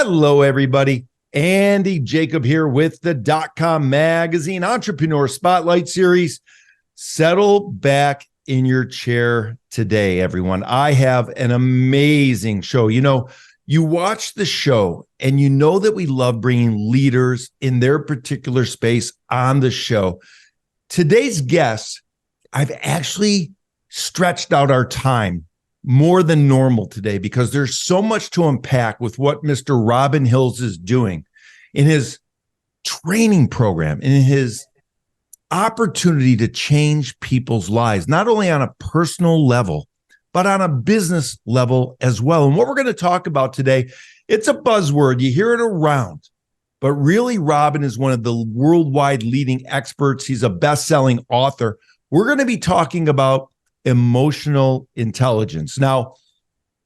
Hello, everybody. Andy Jacob here with the DotCom Magazine Entrepreneur Spotlight Series. Settle back in your chair today, everyone. I have an amazing show. You watch the show and you know that we love bringing leaders in their particular space on the show. Today's guest, I've actually stretched out our time more than normal today because there's so much to unpack with what Mr. Robin Hills is doing in his training program, in his opportunity to change people's lives, not only on a personal level, but on a business level as well. And what we're going to talk about today, it's a buzzword. You hear it around, but really Robin is one of the worldwide leading experts. He's a best-selling author. We're going to be talking about emotional intelligence. Now,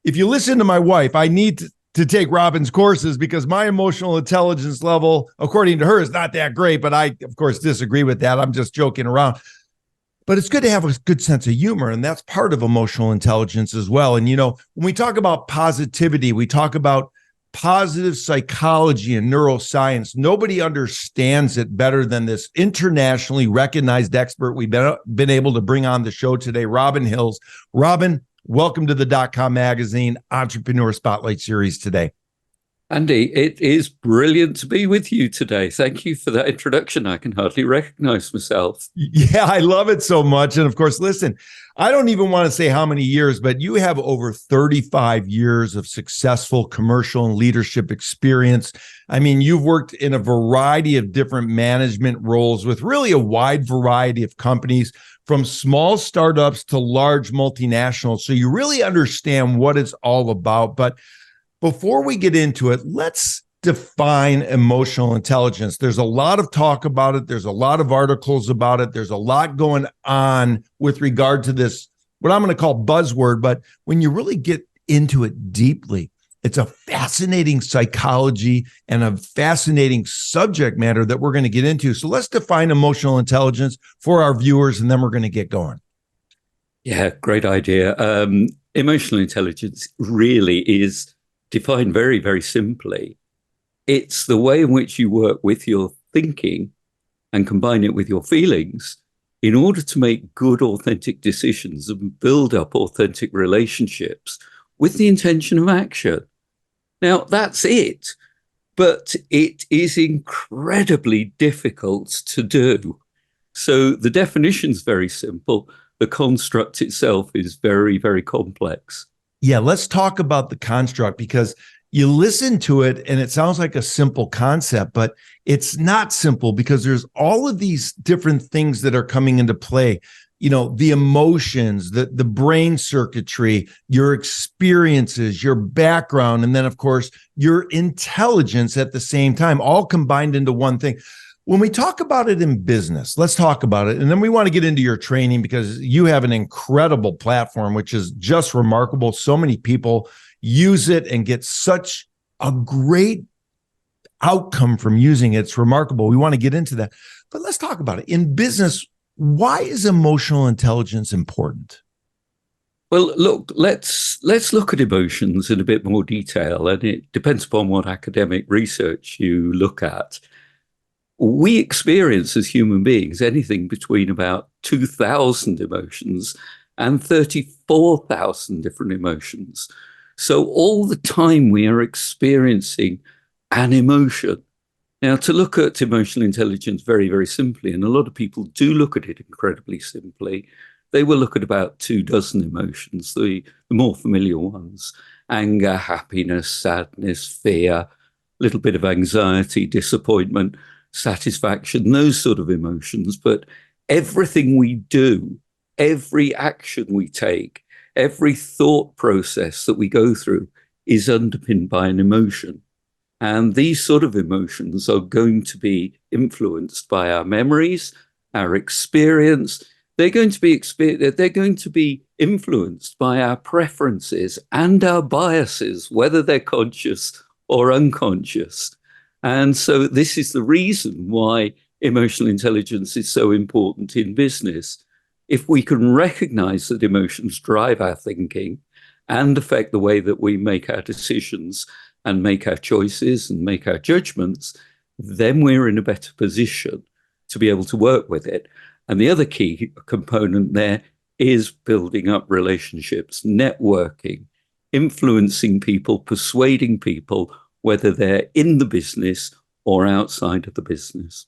if you listen to my wife, I need to take Robin's courses because my emotional intelligence level, according to her, is not that great, but I, of course, disagree with that. I'm just joking around. But it's good to have a good sense of humor, and that's part of emotional intelligence as well. And, when we talk about positivity, we talk about positive psychology and neuroscience. Nobody understands it better than this internationally recognized expert we've been able to bring on the show today, Robin Hills. Robin, welcome to the DotCom Magazine Entrepreneur Spotlight Series today. Andy, it is brilliant to be with you today. Thank you for that introduction. I can hardly recognize myself. Yeah, I love it so much. And of course, listen, I don't even want to say how many years, but you have over 35 years of successful commercial and leadership experience. I mean, you've worked in a variety of different management roles with really a wide variety of companies, from small startups to large multinationals. So you really understand what it's all about. But before we get into it, let's define emotional intelligence. There's a lot of talk about it. There's a lot of articles about it. There's a lot going on with regard to this, what I'm going to call buzzword. But when you really get into it deeply, it's a fascinating psychology and a fascinating subject matter that we're going to get into. So let's define emotional intelligence for our viewers, and then we're going to get going. Yeah, great idea. Emotional intelligence really is defined very, very simply. It's the way in which you work with your thinking and combine it with your feelings in order to make good, authentic decisions and build up authentic relationships with the intention of action. Now, that's it, but it is incredibly difficult to do. So the definition is very simple. The construct itself is very, very complex. Yeah, let's talk about the construct, because you listen to it and it sounds like a simple concept, but it's not simple because there's all of these different things that are coming into play. The emotions, the brain circuitry, your experiences, your background, and then, of course, your intelligence at the same time, all combined into one thing. When we talk about it in business, let's talk about it. And then we want to get into your training because you have an incredible platform, which is just remarkable. So many people use it and get such a great outcome from using it. It's remarkable. We want to get into that. But let's talk about it. In business, why is emotional intelligence important? Well, look, let's look at emotions in a bit more detail, and it depends upon what academic research you look at. We experience as human beings anything between about 2,000 emotions and 34,000 different emotions. So all the time we are experiencing an emotion. Now, to look at emotional intelligence very, very simply, and a lot of people do look at it incredibly simply, they will look at about 24 emotions, the more familiar ones: anger, happiness, sadness, fear, a little bit of anxiety, disappointment, satisfaction, those sort of emotions. But everything we do, every action we take, every thought process that we go through is underpinned by an emotion. And these sort of emotions are going to be influenced by our memories, our experience. They're going to be influenced by our preferences and our biases, whether they're conscious or unconscious. And so this is the reason why emotional intelligence is so important in business. If we can recognize that emotions drive our thinking and affect the way that we make our decisions and make our choices and make our judgments, then we're in a better position to be able to work with it. And the other key component there is building up relationships, networking, influencing people, persuading people, whether they're in the business or outside of the business.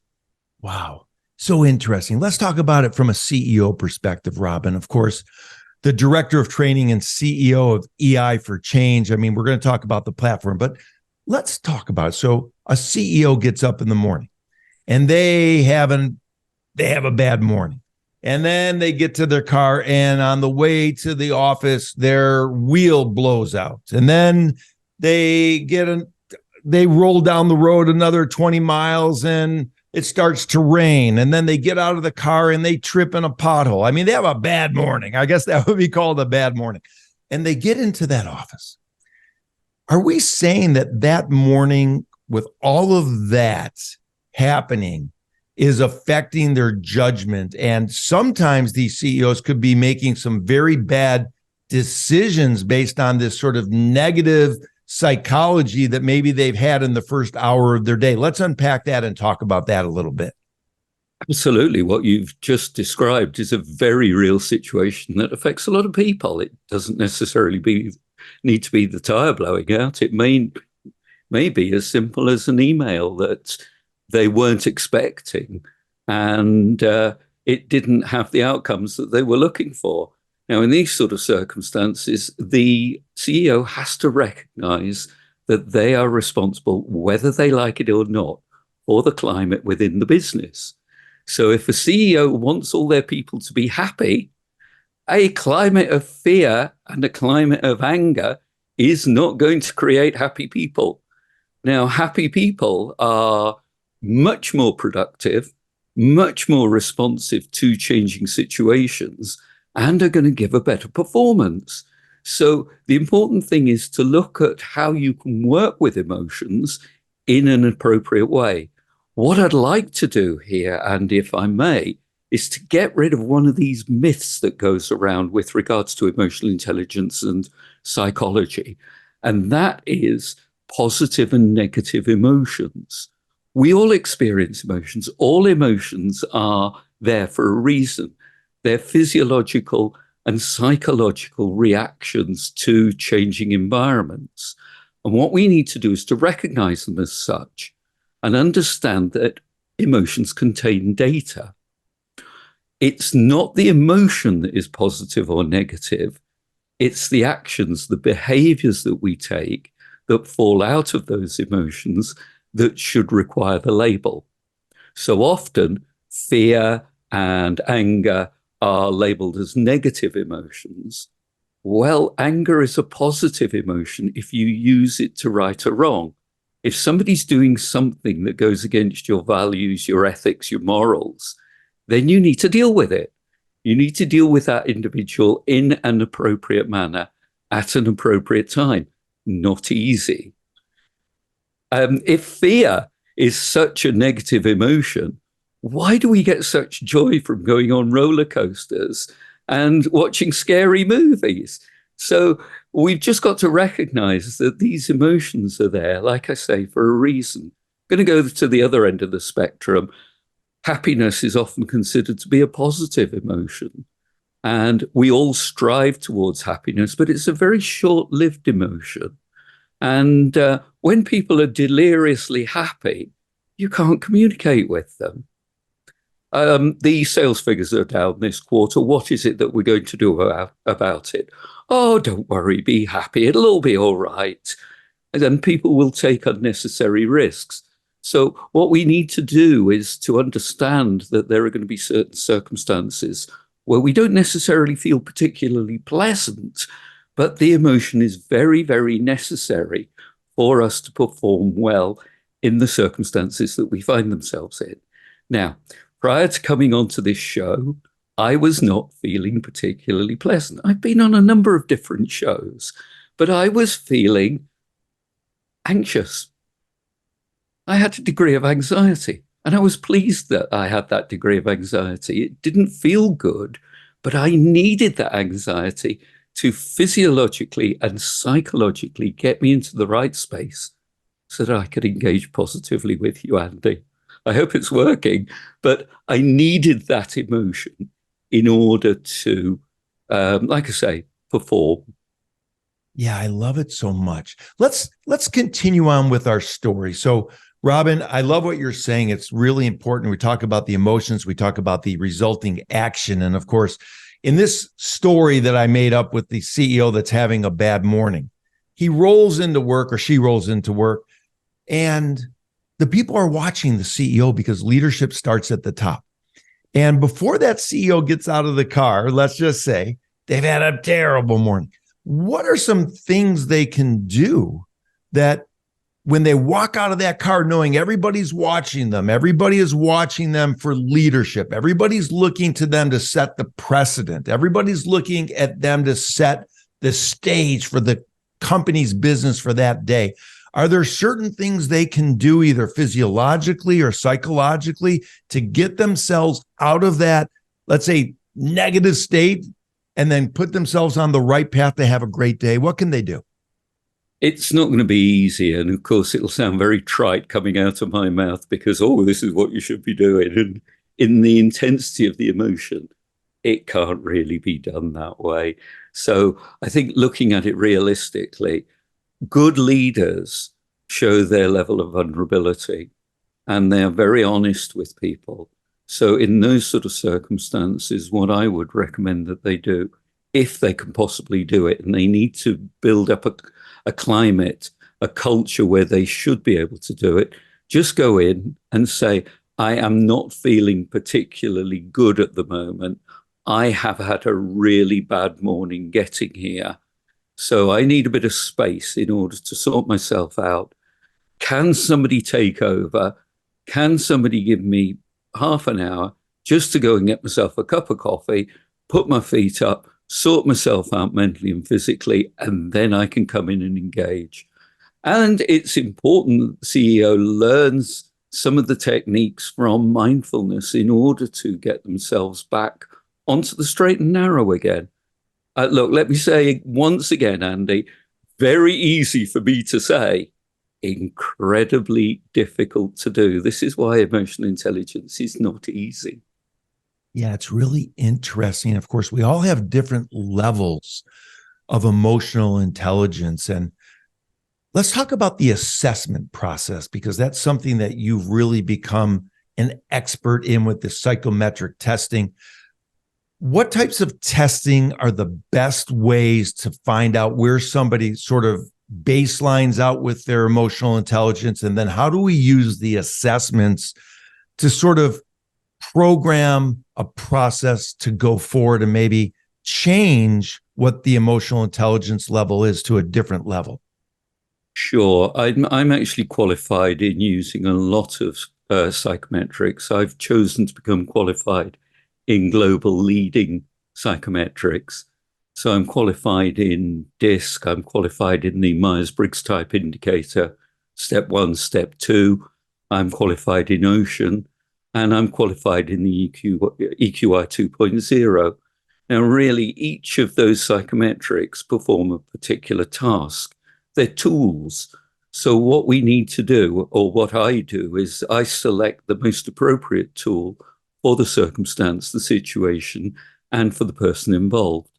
Wow. So interesting. Let's talk about it from a CEO perspective, Robin. Of course, the director of training and CEO of Ei4Change. I mean, we're going to talk about the platform, but let's talk about it. So a CEO gets up in the morning and they have a bad morning. And then they get to their car, and on the way to the office, their wheel blows out. And then they roll down the road another 20 miles and it starts to rain. And then they get out of the car and they trip in a pothole. I mean, they have a bad morning. I guess that would be called a bad morning. And they get into that office. Are we saying that morning, with all of that happening, is affecting their judgment? And sometimes these CEOs could be making some very bad decisions based on this sort of negative psychology that maybe they've had in the first hour of their day. Let's unpack that and talk about that a little bit. Absolutely. What you've just described is a very real situation that affects a lot of people. It doesn't necessarily need to be the tire blowing out. It may be as simple as an email that they weren't expecting, and it didn't have the outcomes that they were looking for. Now, in these sort of circumstances, the CEO has to recognize that they are responsible, whether they like it or not, for the climate within the business. So if a CEO wants all their people to be happy, a climate of fear and a climate of anger is not going to create happy people. Now, happy people are much more productive, much more responsive to changing situations, and are going to give a better performance. So the important thing is to look at how you can work with emotions in an appropriate way. What I'd like to do here, Andy, if I may, is to get rid of one of these myths that goes around with regards to emotional intelligence and psychology, and that is positive and negative emotions. We all experience emotions. All emotions are there for a reason. They're physiological and psychological reactions to changing environments. And what we need to do is to recognize them as such and understand that emotions contain data. It's not the emotion that is positive or negative. It's the actions, the behaviors that we take that fall out of those emotions that should require the label. So often, fear and anger are labeled as negative emotions. Well, anger is a positive emotion if you use it to right a wrong. If somebody's doing something that goes against your values, your ethics, your morals, then you need to deal with it. You need to deal with that individual in an appropriate manner at an appropriate time. Not easy. If fear is such a negative emotion, why do we get such joy from going on roller coasters and watching scary movies? So we've just got to recognize that these emotions are there, like I say, for a reason. I'm going to go to the other end of the spectrum. Happiness is often considered to be a positive emotion, and we all strive towards happiness, but it's a very short-lived emotion. And when people are deliriously happy, you can't communicate with them. The sales figures are down this quarter. What is it that we're going to do about it? Oh, don't worry, be happy. It'll all be all right. And then people will take unnecessary risks. So what we need to do is to understand that there are going to be certain circumstances where we don't necessarily feel particularly pleasant, but the emotion is very, very necessary for us to perform well in the circumstances that we find themselves in. Now, prior to coming onto this show, I was not feeling particularly pleasant. I've been on a number of different shows, but I was feeling anxious. I had a degree of anxiety, and I was pleased that I had that degree of anxiety. It didn't feel good, but I needed that anxiety to physiologically and psychologically get me into the right space so that I could engage positively with you, Andy. I hope it's working, but I needed that emotion in order to, like I say, perform. Yeah, I love it so much. Let's continue on with our story. So, Robin, I love what you're saying. It's really important. We talk about the emotions, we talk about the resulting action. And of course, in this story that I made up with the CEO that's having a bad morning, he rolls into work or she rolls into work, and the people are watching the CEO because leadership starts at the top. And before that CEO gets out of the car, let's just say they've had a terrible morning. What are some things they can do that when they walk out of that car, knowing everybody's watching them, everybody is watching them for leadership, everybody's looking to them to set the precedent, everybody's looking at them to set the stage for the company's business for that day? Are there certain things they can do either physiologically or psychologically to get themselves out of that, let's say, negative state and then put themselves on the right path to have a great day? What can they do? It's not going to be easy. And of course, it'll sound very trite coming out of my mouth because, oh, this is what you should be doing. And in the intensity of the emotion, it can't really be done that way. So I think looking at it realistically, good leaders show their level of vulnerability and they're very honest with people. So in those sort of circumstances, what I would recommend that they do, if they can possibly do it, and they need to build up a climate, a culture where they should be able to do it, just go in and say, I am not feeling particularly good at the moment. I have had a really bad morning getting here. So I need a bit of space in order to sort myself out. Can somebody take over? Can somebody give me half an hour just to go and get myself a cup of coffee, put my feet up, sort myself out mentally and physically, and then I can come in and engage. And it's important the CEO learns some of the techniques from mindfulness in order to get themselves back onto the straight and narrow again. Look, let me say once again, Andy, very easy for me to say, incredibly difficult to do. This is why emotional intelligence is not easy. Yeah, it's really interesting. Of course, we all have different levels of emotional intelligence. And let's talk about the assessment process, because that's something that you've really become an expert in with the psychometric testing. What types of testing are the best ways to find out where somebody sort of baselines out with their emotional intelligence? And then how do we use the assessments to sort of program a process to go forward and maybe change what the emotional intelligence level is to a different level? Sure. I'm actually qualified in using a lot of psychometrics. I've chosen to become qualified in global leading psychometrics. So I'm qualified in DISC, I'm qualified in the Myers-Briggs type indicator, step 1, step 2. I'm qualified in Ocean, and I'm qualified in the EQI 2.0. Now, really, each of those psychometrics perform a particular task. They're tools. So what we need to do, or what I do, is I select the most appropriate tool for the circumstance, the situation, and for the person involved.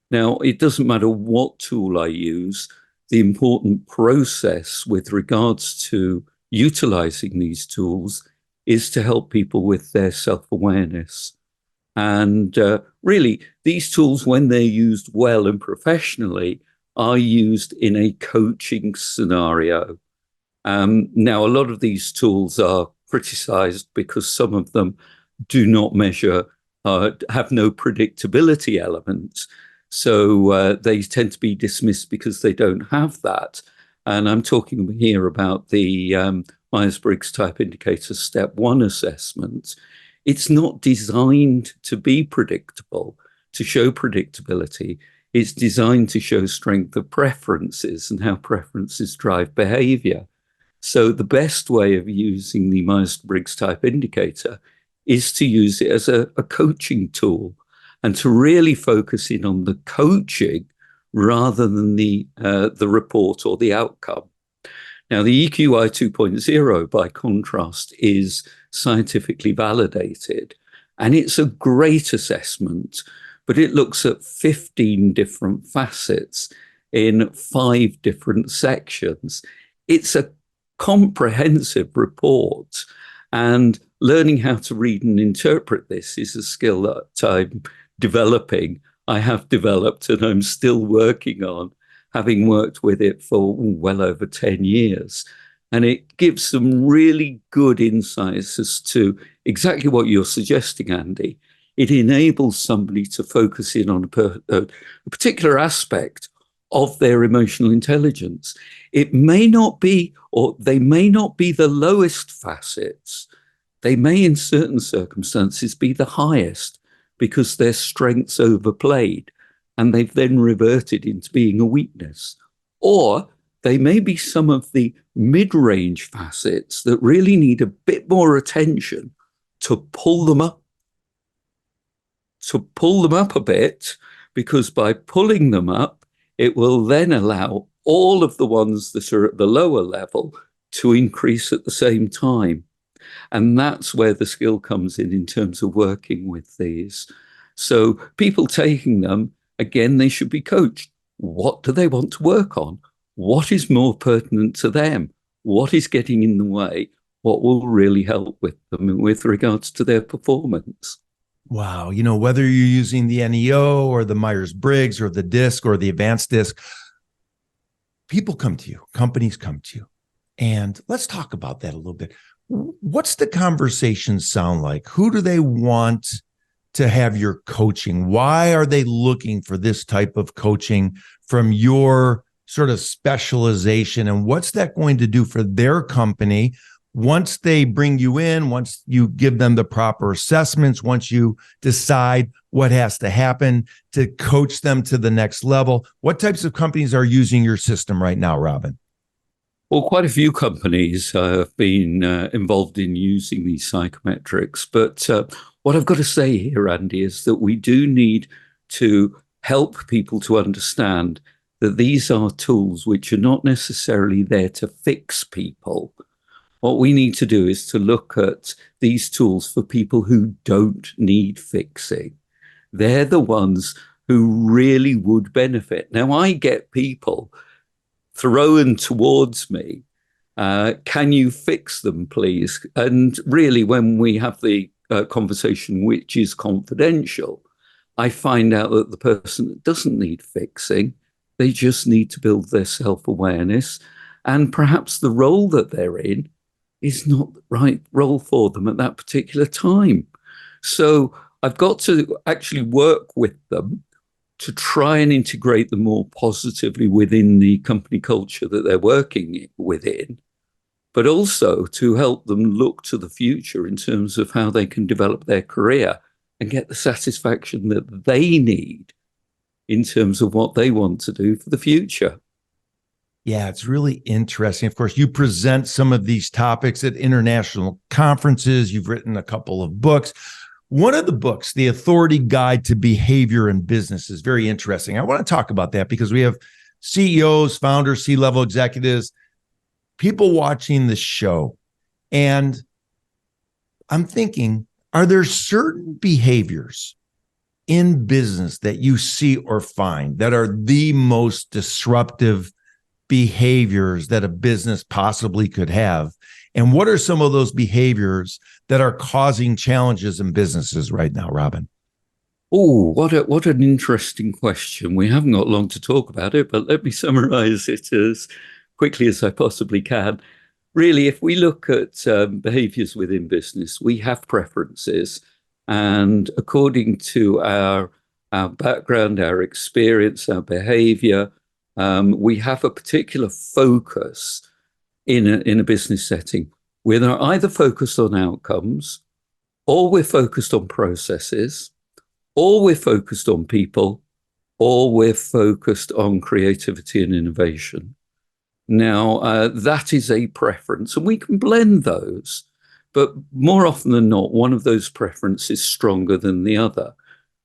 Now, it doesn't matter what tool I use. The important process with regards to utilizing these tools is to help people with their self-awareness. And really, these tools, when they're used well and professionally, are used in a coaching scenario. Now, a lot of these tools are criticized because some of them do not measure, have no predictability elements. So they tend to be dismissed because they don't have that. And I'm talking here about the Myers-Briggs type indicator step 1 assessment. It's not designed to be predictable, to show predictability. It's designed to show strength of preferences and how preferences drive behavior. So the best way of using the Myers-Briggs type indicator is to use it as a coaching tool and to really focus in on the coaching rather than the report or the outcome. Now, the EQI 2.0, by contrast, is scientifically validated, and it's a great assessment, but it looks at 15 different facets in 5 different sections. It's a comprehensive report, and learning how to read and interpret this is a skill that I'm developing. I have developed and I'm still working on, having worked with it for well over 10 years. And it gives some really good insights as to exactly what you're suggesting, Andy. It enables somebody to focus in on a particular aspect of their emotional intelligence. It may not be, or they may not be the lowest facets. They may, in certain circumstances, be the highest because their strengths overplayed and they've then reverted into being a weakness. Or they may be some of the mid-range facets that really need a bit more attention to pull them up a bit, because by pulling them up, it will then allow all of the ones that are at the lower level to increase at the same time. And that's where the skill comes in terms of working with these. So people taking them, again, they should be coached. What do they want to work on? What is more pertinent to them? What is getting in the way? What will really help with them with regards to their performance? Wow. You know, whether you're using the NEO or the Myers-Briggs or the DISC or the advanced DISC, people come to you, companies come to you. And let's talk about that a little bit. What's the conversation sound like? Who do they want to have your coaching? Why are they looking for this type of coaching from your sort of specialization? And what's that going to do for their company once they bring you in, once you give them the proper assessments, once you decide what has to happen to coach them to the next level? What types of companies are using your system right now, Robin? Well, quite a few companies have been involved in using these psychometrics. But what I've got to say here, Andy, is that we do need to help people to understand that these are tools which are not necessarily there to fix people. What we need to do is to look at these tools for people who don't need fixing. They're the ones who really would benefit. Now, I get people thrown towards me, can you fix them, please? And really, when we have the conversation, which is confidential, I find out that the person doesn't need fixing. They just need to build their self-awareness. And perhaps the role that they're in is not the right role for them at that particular time. So I've got to actually work with them to try and integrate them more positively within the company culture that they're working within, but also to help them look to the future in terms of how they can develop their career and get the satisfaction that they need in terms of what they want to do for the future. Yeah, it's really interesting. Of course, you present some of these topics at international conferences. You've written a couple of books. One of the books, The Authority Guide to Behavior in Business, is very interesting. I want to talk about that because we have CEOs, founders, C-level executives, people watching the show. And I'm thinking, are there certain behaviors in business that you see or find that are the most disruptive behaviors that a business possibly could have? And what are some of those behaviors that are causing challenges in businesses right now, Robin? Oh, what an interesting question. We haven't got long to talk about it, but let me summarize it as quickly as I possibly can. Really, if we look at behaviors within business, we have preferences. And according to our background, our experience, our behavior, we have a particular focus in a business setting. We're either focused on outcomes, or we're focused on processes, or we're focused on people, or we're focused on creativity and innovation. Now, that is a preference, and we can blend those, but more often than not, one of those preferences is stronger than the other.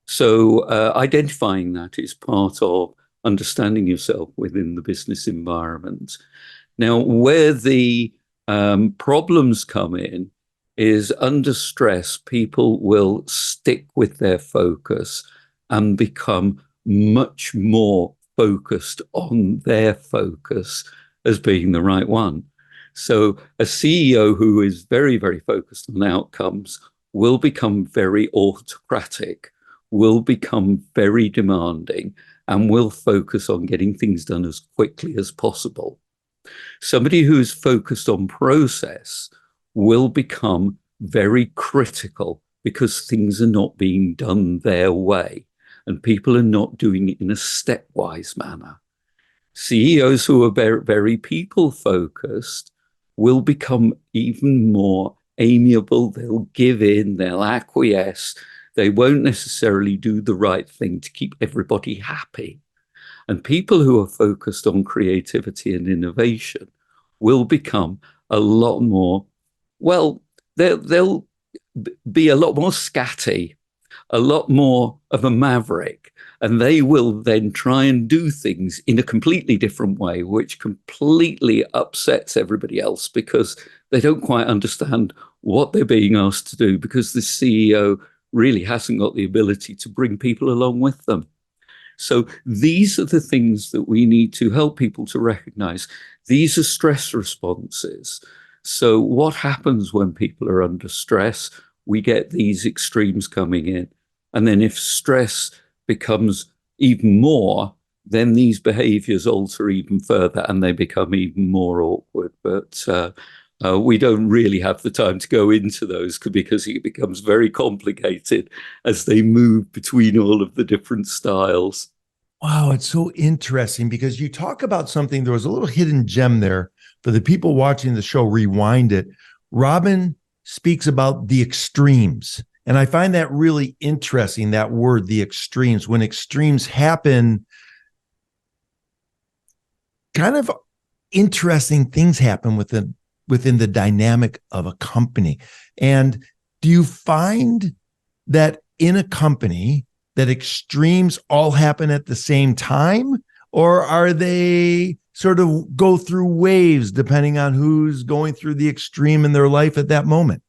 So identifying that is part of understanding yourself within the business environment. Now, where the problems come in is under stress, people will stick with their focus and become much more focused on their focus as being the right one. So a CEO who is very, very focused on outcomes will become very autocratic, will become very demanding, and will focus on getting things done as quickly as possible. Somebody who's focused on process will become very critical because things are not being done their way and people are not doing it in a stepwise manner. CEOs who are very, very people focused will become even more amiable. They'll give in, they'll acquiesce. They won't necessarily do the right thing to keep everybody happy. And people who are focused on creativity and innovation will become a lot more, well, they'll be a lot more scatty, a lot more of a maverick, and they will then try and do things in a completely different way, which completely upsets everybody else because they don't quite understand what they're being asked to do because the CEO really hasn't got the ability to bring people along with them. So these are the things that we need to help people to recognize. These are stress responses. So what happens when people are under stress? We get these extremes coming in. And then if stress becomes even more, then these behaviors alter even further and they become even more awkward. But we don't really have the time to go into those because it becomes very complicated as they move between all of the different styles. Wow, it's so interesting because you talk about something, there was a little hidden gem there for the people watching the show, rewind it. Robin speaks about the extremes. And I find that really interesting, that word, the extremes. When extremes happen, kind of interesting things happen within the dynamic of a company. And do you find that in a company that extremes all happen at the same time, or are they sort of go through waves depending on who's going through the extreme in their life at that moment?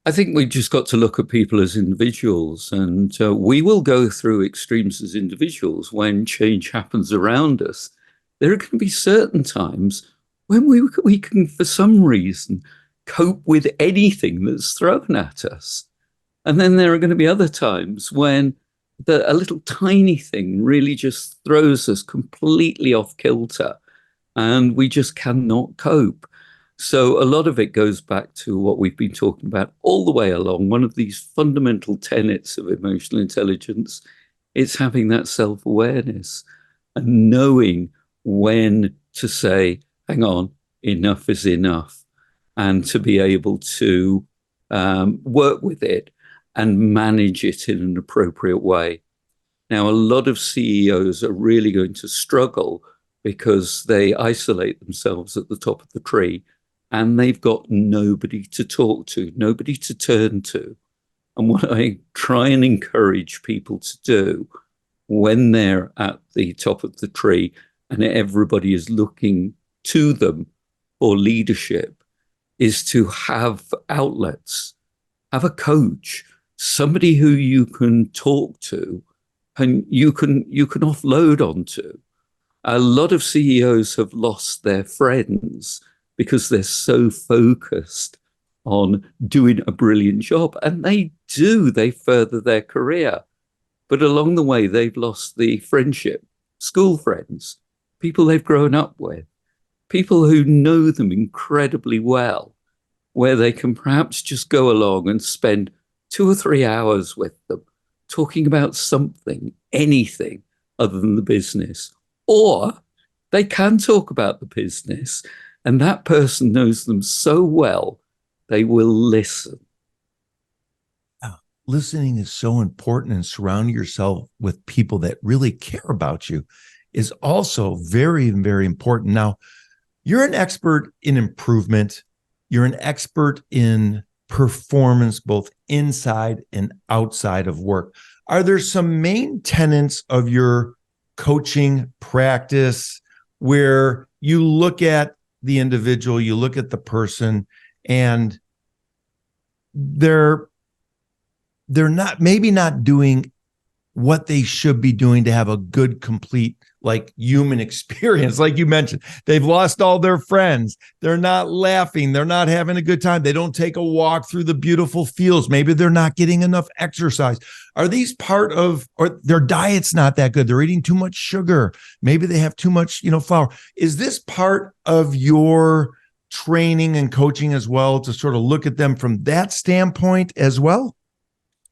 I think we've just got to look at people as individuals, and we will go through extremes as individuals when change happens around us. There are going to be certain times when we can, for some reason, cope with anything that's thrown at us. And then there are going to be other times when a little tiny thing really just throws us completely off kilter and we just cannot cope. So a lot of it goes back to what we've been talking about all the way along. One of these fundamental tenets of emotional intelligence is having that self-awareness and knowing when to say, hang on, enough is enough, and to be able to work with it and manage it in an appropriate way. Now, a lot of CEOs are really going to struggle because they isolate themselves at the top of the tree and they've got nobody to talk to, nobody to turn to. And what I try and encourage people to do when they're at the top of the tree and everybody is looking to them for leadership is to have outlets, have a coach, somebody who you can talk to and you can offload onto. A lot of CEOs have lost their friends because they're so focused on doing a brilliant job. And they do, they further their career. But along the way, they've lost the friendship, school friends, people they've grown up with, people who know them incredibly well, where they can perhaps just go along and spend 2 or 3 hours with them, talking about something, anything other than the business. Or they can talk about the business, and that person knows them so well, they will listen. Listening is so important, and surrounding yourself with people that really care about you is also very, very important. Now, you're an expert in improvement. You're an expert in performance, both inside and outside of work. Are there some main tenets of your coaching practice where you look at the individual, you look at the person, and they're maybe not doing what they should be doing to have a good, complete, like, human experience. Like you mentioned, they've lost all their friends. They're not laughing. They're not having a good time. They don't take a walk through the beautiful fields. Maybe they're not getting enough exercise. Are these part of, or their diet's not that good? They're eating too much sugar. Maybe they have too much, flour. Is this part of your training and coaching as well, to sort of look at them from that standpoint as well?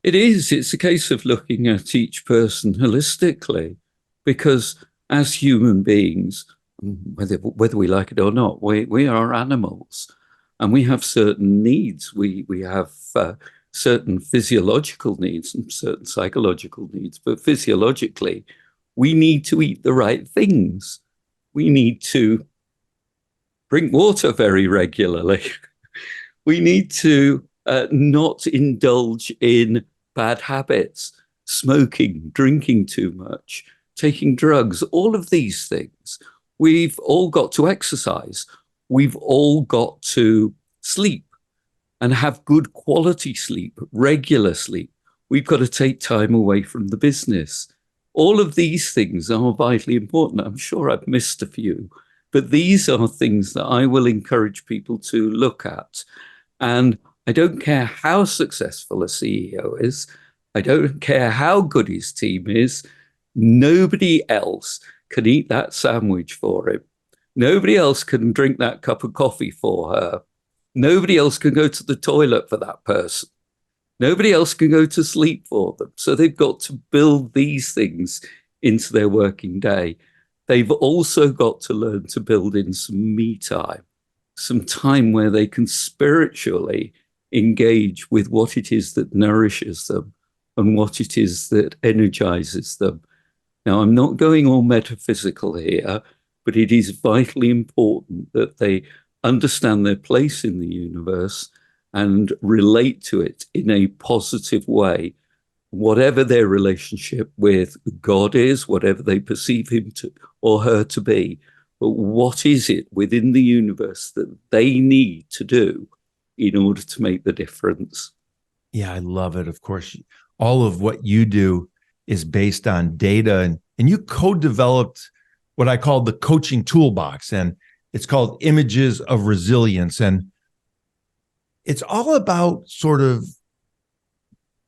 It is. It's a case of looking at each person holistically, because as human beings, whether we like it or not, we are animals, and we have certain needs. We have certain physiological needs and certain psychological needs. But physiologically, we need to eat the right things. We need to drink water very regularly. We need to not indulge in bad habits, smoking, drinking too much, taking drugs, all of these things. We've all got to exercise. We've all got to sleep and have good quality sleep, regular sleep. We've got to take time away from the business. All of these things are vitally important. I'm sure I've missed a few, but these are things that I will encourage people to look at. And I don't care how successful a CEO is. I don't care how good his team is. Nobody else can eat that sandwich for him. Nobody else can drink that cup of coffee for her. Nobody else can go to the toilet for that person. Nobody else can go to sleep for them. So they've got to build these things into their working day. They've also got to learn to build in some me time, some time where they can spiritually engage with what it is that nourishes them and what it is that energizes them. Now, I'm not going all metaphysical here, but it is vitally important that they understand their place in the universe and relate to it in a positive way, whatever their relationship with God is, whatever they perceive him to or her to be. But what is it within the universe that they need to do in order to make the difference? Yeah, I love it. Of course, all of what you do is based on data, and you co-developed what I call the coaching toolbox, and it's called Images of Resilience. And it's all about sort of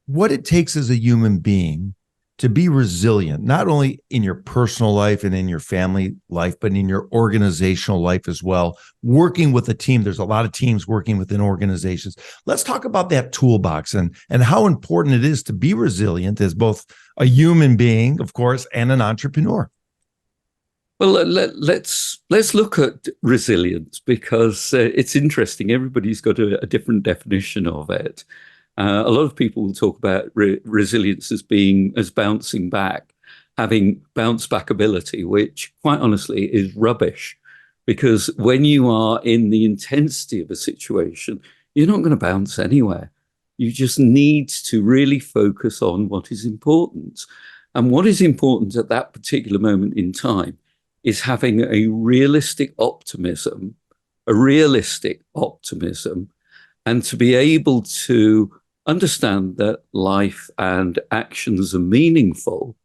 what it takes as a human being to be resilient, not only in your personal life and in your family life, but in your organizational life as well. Working with a team, there's a lot of teams working within organizations. Let's talk about that toolbox and how important it is to be resilient as both a human being, of course, and an entrepreneur. Well, let's look at resilience, because it's interesting. Everybody's got a different definition of it. A lot of people will talk about resilience as bouncing back, having bounce back ability, which quite honestly is rubbish, because when you are in the intensity of a situation, you're not going to bounce anywhere. You just need to really focus on what is important. And what is important at that particular moment in time is having a realistic optimism, and to be able to understand that life and actions are meaningful,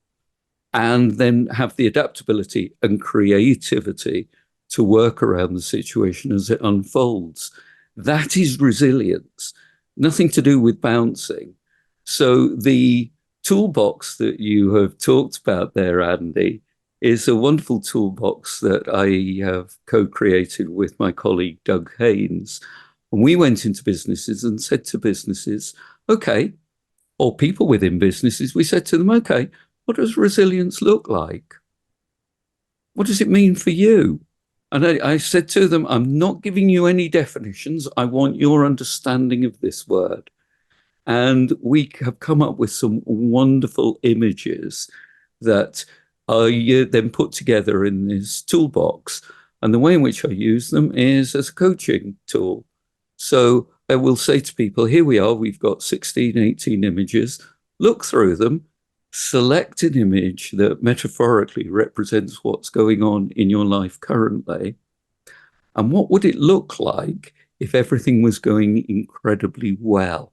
and then have the adaptability and creativity to work around the situation as it unfolds. That is resilience, nothing to do with bouncing. So the toolbox that you have talked about there, Andy, is a wonderful toolbox that I have co-created with my colleague, Doug Haynes. And we went into businesses and said to businesses, okay, or people within businesses, we said to them, okay, what does resilience look like? What does it mean for you? And I said to them, I'm not giving you any definitions. I want your understanding of this word. And we have come up with some wonderful images that are then put together in this toolbox. And the way in which I use them is as a coaching tool. So I will say to people, here we are, we've got 16, 18 images, look through them, select an image that metaphorically represents what's going on in your life currently, and what would it look like if everything was going incredibly well?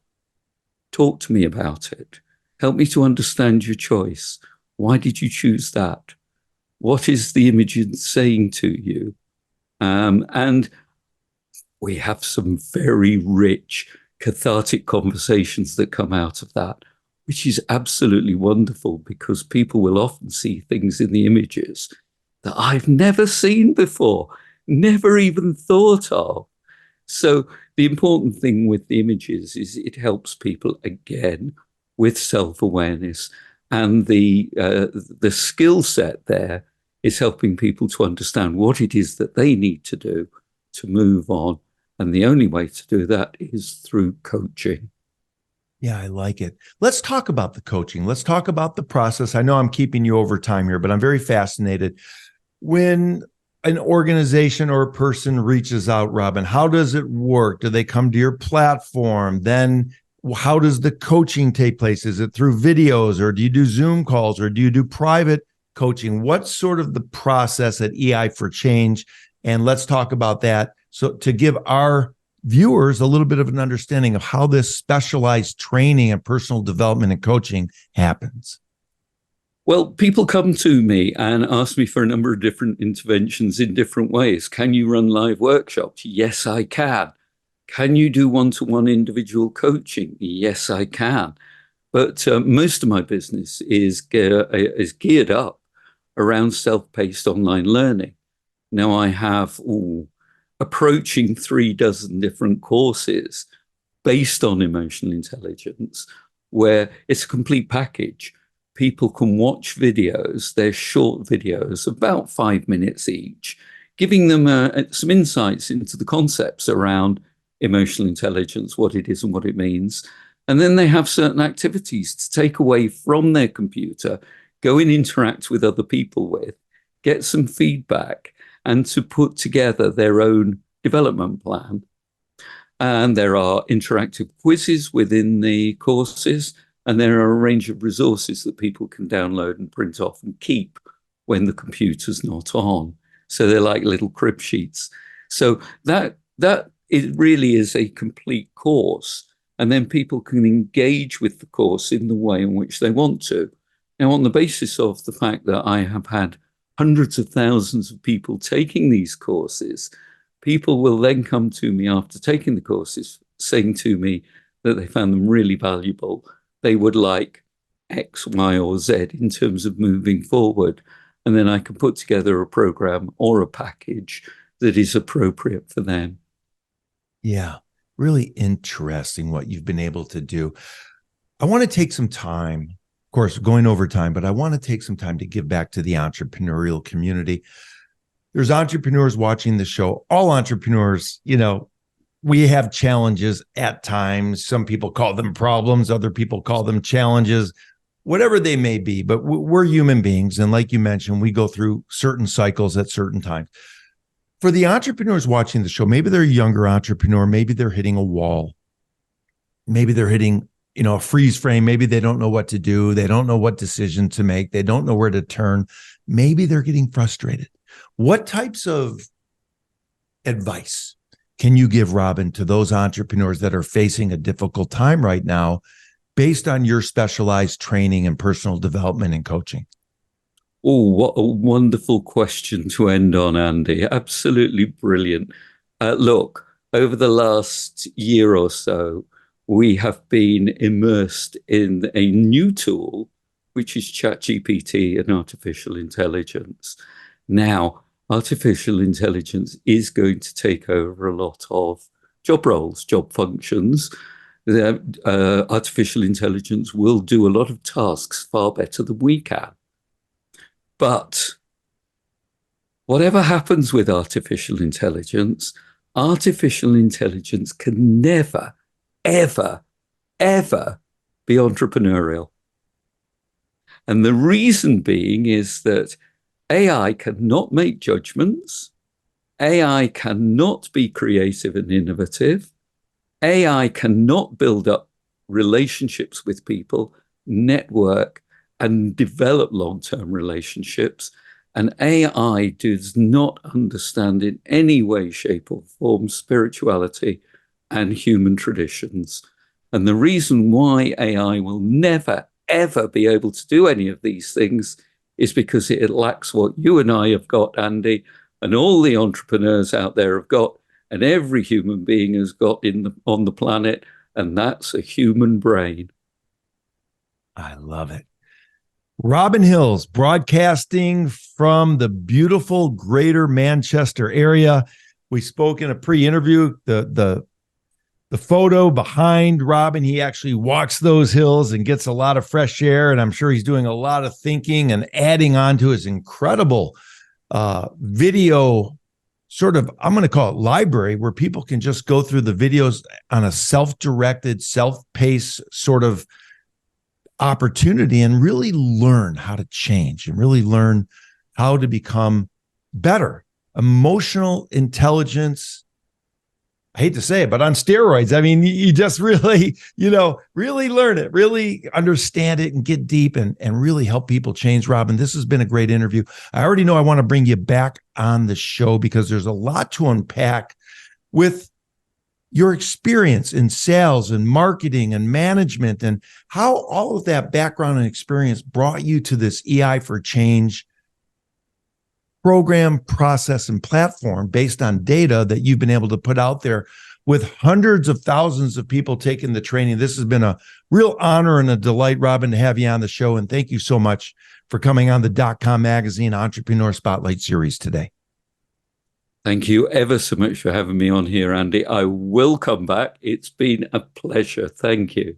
Talk to me about it. Help me to understand your choice. Why did you choose that? What is the image saying to you? And we have some very rich, cathartic conversations that come out of that, which is absolutely wonderful, because people will often see things in the images that I've never seen before, never even thought of. So the important thing with the images is it helps people, again, with self-awareness, and the skill set there is helping people to understand what it is that they need to do to move on. And the only way to do that is through coaching. Yeah, I like it. Let's talk about the coaching. Let's talk about the process. I know I'm keeping you over time here, but I'm very fascinated. When an organization or a person reaches out, Robin, how does it work? Do they come to your platform? Then how does the coaching take place? Is it through videos, or do you do Zoom calls, or do you do private coaching? What's sort of the process at Ei4Change? And let's talk about that. So to give our viewers a little bit of an understanding of how this specialized training and personal development and coaching happens. Well, people come to me and ask me for a number of different interventions in different ways. Can you run live workshops? Yes, I can. Can you do one-to-one individual coaching? Yes, I can. But most of my business is geared up around self-paced online learning. Now I have approaching 36 different courses based on emotional intelligence, where it's a complete package. People can watch videos, they're short videos, about 5 minutes each, giving them some insights into the concepts around emotional intelligence, what it is and what it means. And then they have certain activities to take away from their computer, go and interact with other people with, get some feedback, and to put together their own development plan. And there are interactive quizzes within the courses, and there are a range of resources that people can download and print off and keep when the computer's not on. So they're like little crib sheets. So that it really is a complete course. And then people can engage with the course in the way in which they want to. Now, on the basis of the fact that I have had hundreds of thousands of people taking these courses, people will then come to me after taking the courses saying to me that they found them really valuable. They would like X, Y, or Z in terms of moving forward. And then I can put together a program or a package that is appropriate for them. Yeah, really interesting what you've been able to do. I want to take some time, of course, going over time, but I want to take some time to give back to the entrepreneurial community. There's entrepreneurs watching the show. All entrepreneurs, we have challenges at times. Some people call them problems. Other people call them challenges, whatever they may be. But we're human beings. And like you mentioned, we go through certain cycles at certain times. For the entrepreneurs watching the show, maybe they're a younger entrepreneur. Maybe they're hitting a wall. Maybe they're hitting, a freeze frame. Maybe they don't know what to do. They don't know what decision to make. They don't know where to turn. Maybe they're getting frustrated. What types of advice can you give, Robin, to those entrepreneurs that are facing a difficult time right now based on your specialized training and personal development and coaching? Oh, what a wonderful question to end on, Andy. Absolutely brilliant. Look, over the last year or so, we have been immersed in a new tool, which is ChatGPT and artificial intelligence. Now, artificial intelligence is going to take over a lot of job roles, job functions. Artificial intelligence will do a lot of tasks far better than we can. But whatever happens with artificial intelligence can never, ever, ever be entrepreneurial. And the reason being is that AI cannot make judgments. AI cannot be creative and innovative. AI cannot build up relationships with people, network, and develop long-term relationships. And AI does not understand in any way, shape, or form spirituality and human traditions. And the reason why AI will never, ever be able to do any of these things is because it lacks what you and I have got, Andy, and all the entrepreneurs out there have got, and every human being has got on the planet, and that's a human brain. I love it. Robin Hills, broadcasting from the beautiful greater Manchester area. We spoke in a pre-interview. The photo behind Robin, he actually walks those hills and gets a lot of fresh air, and I'm sure he's doing a lot of thinking and adding on to his incredible video sort of, I'm going to call it library, where people can just go through the videos on a self-directed, self-paced sort of opportunity and really learn how to change and really learn how to become better. Emotional intelligence, I hate to say it, but on steroids. I mean, you just really, really learn it, really understand it and get deep and really help people change. Robin, this has been a great interview. I already know I want to bring you back on the show because there's a lot to unpack with your experience in sales and marketing and management and how all of that background and experience brought you to this Ei4Change program, process, and platform based on data that you've been able to put out there with hundreds of thousands of people taking the training. This has been a real honor and a delight, Robin, to have you on the show. And thank you so much for coming on the .com Magazine Entrepreneur Spotlight Series today. Thank you ever so much for having me on here, Andy. I will come back. It's been a pleasure. Thank you.